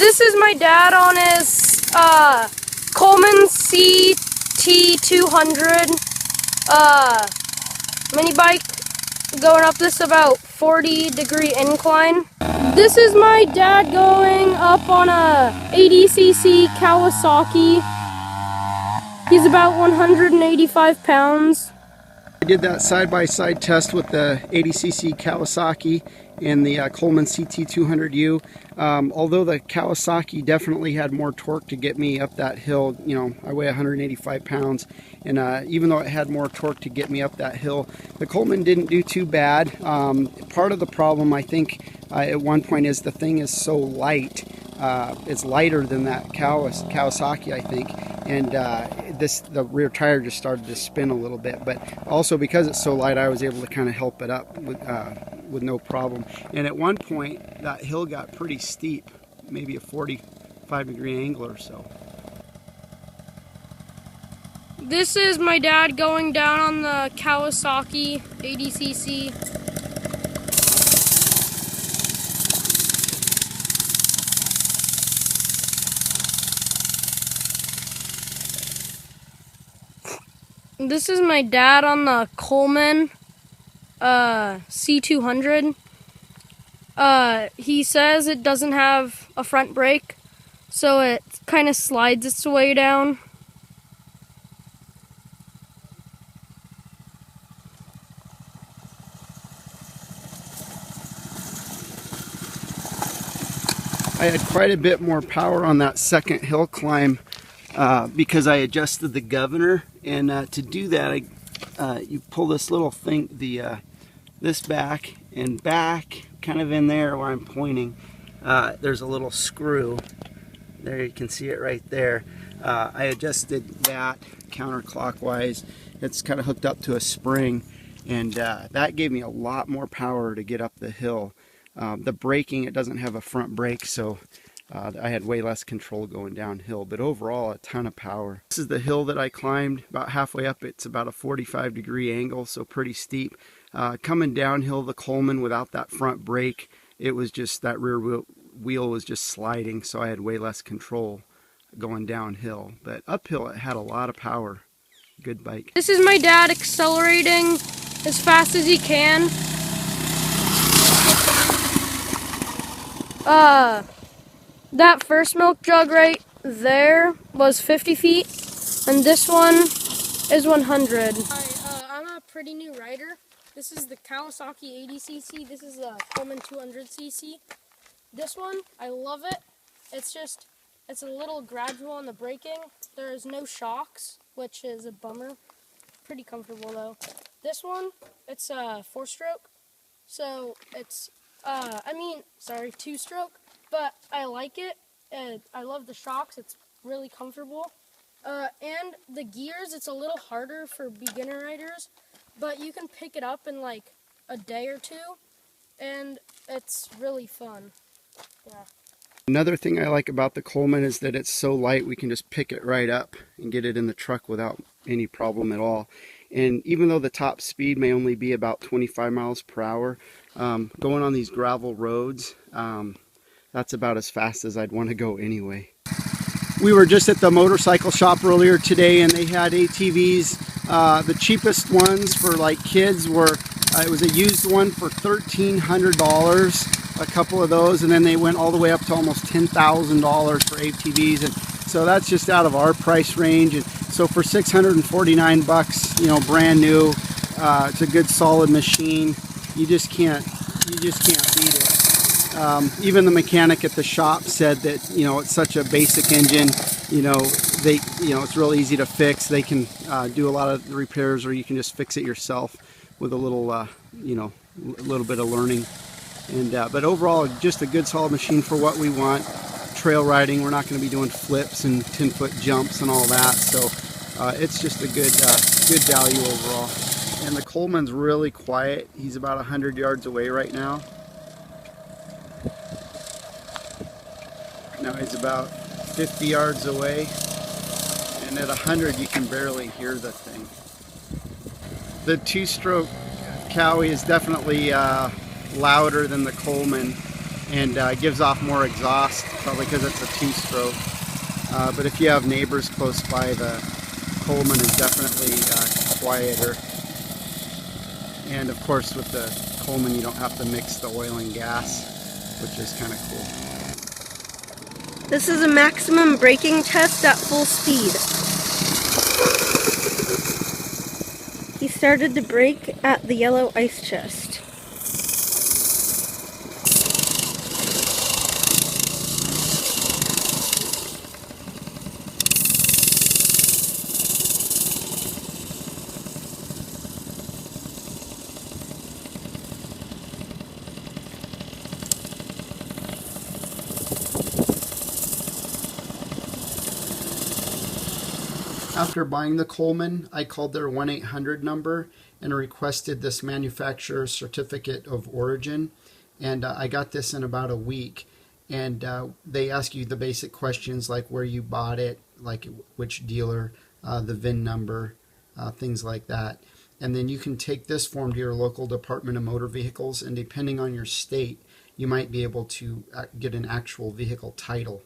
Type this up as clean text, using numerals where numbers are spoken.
This is my dad on his Coleman CT200 mini bike, going up this about 40-degree incline. This is my dad going up on a 80cc Kawasaki. He's about 185 pounds. I did that side-by-side test with the 80cc Kawasaki and the Coleman CT200U. Although the Kawasaki definitely had more torque to get me up that hill, you know, I weigh 185 pounds, and even though it had more torque to get me up that hill, the Coleman didn't do too bad. Part of the problem, I think, at one point is the thing is so light. It's lighter than that Kawasaki, I think, and the rear tire just started to spin a little bit. But also because it's so light, I was able to kind of help it up with no problem. And at one point, that hill got pretty steep, maybe a 45-degree angle or so. This is my dad going down on the Kawasaki 80cc. This is my dad on the Coleman C200. He says it doesn't have a front brake, so it kind of slides its way down. I had quite a bit more power on that second hill climb because I adjusted the governor, and to do that, you pull this little thing, this back and back, kind of in there where I'm pointing. There's a little screw. There, you can see it right there. I adjusted that counterclockwise. It's kind of hooked up to a spring, and that gave me a lot more power to get up the hill. The braking, it doesn't have a front brake, so I had way less control going downhill, but overall a ton of power. This is the hill that I climbed. About halfway up, it's about a 45-degree angle, so pretty steep. Coming downhill the Coleman without that front brake, it was just that rear wheel was just sliding, so I had way less control going downhill. But uphill it had a lot of power. Good bike. This is my dad accelerating as fast as he can. That first milk jug right there was 50 feet, and this one is 100. I'm a pretty new rider. This is the Kawasaki 80cc. This is the Coleman 200cc. This one, I love it. It's a little gradual on the braking. There's no shocks, which is a bummer. Pretty comfortable though. This one, it's a 4-stroke, so it's two-stroke. But I like it, and I love the shocks. It's really comfortable. And the gears, it's a little harder for beginner riders, but you can pick it up in like a day or two, and it's really fun. Yeah. Another thing I like about the Coleman is that it's so light, we can just pick it right up and get it in the truck without any problem at all. And even though the top speed may only be about 25 miles per hour, going on these gravel roads, that's about as fast as I'd want to go anyway. We were just at the motorcycle shop earlier today, and they had ATVs. The cheapest ones for like kids were, it was a used one for $1,300, a couple of those, and then they went all the way up to almost $10,000 for ATVs. And so that's just out of our price range. And so for 649 bucks, you know, brand new, it's a good solid machine. You just can't beat it. Even the mechanic at the shop said that, you know, it's such a basic engine, it's real easy to fix. They can do a lot of the repairs, or you can just fix it yourself with a little, a little bit of learning. And but overall, just a good solid machine for what we want. Trail riding, we're not going to be doing flips and 10-foot jumps and all that, so it's just a good value overall. And the Coleman's really quiet. He's about 100 yards away right now. Now he's about 50 yards away, and at 100 you can barely hear the thing. The 2-stroke Cowie is definitely louder than the Coleman, and gives off more exhaust, probably because it's a 2-stroke. But if you have neighbors close by, the Coleman is definitely quieter. And of course with the Coleman you don't have to mix the oil and gas, which is kind of cool. This is a maximum braking test at full speed. He started to brake at the yellow ice chest. After buying the Coleman, I called their 1-800 number and requested this manufacturer's certificate of origin, and I got this in about a week. And they ask you the basic questions like where you bought it, like which dealer, the VIN number, things like that. And then you can take this form to your local Department of Motor Vehicles, and depending on your state, you might be able to get an actual vehicle title.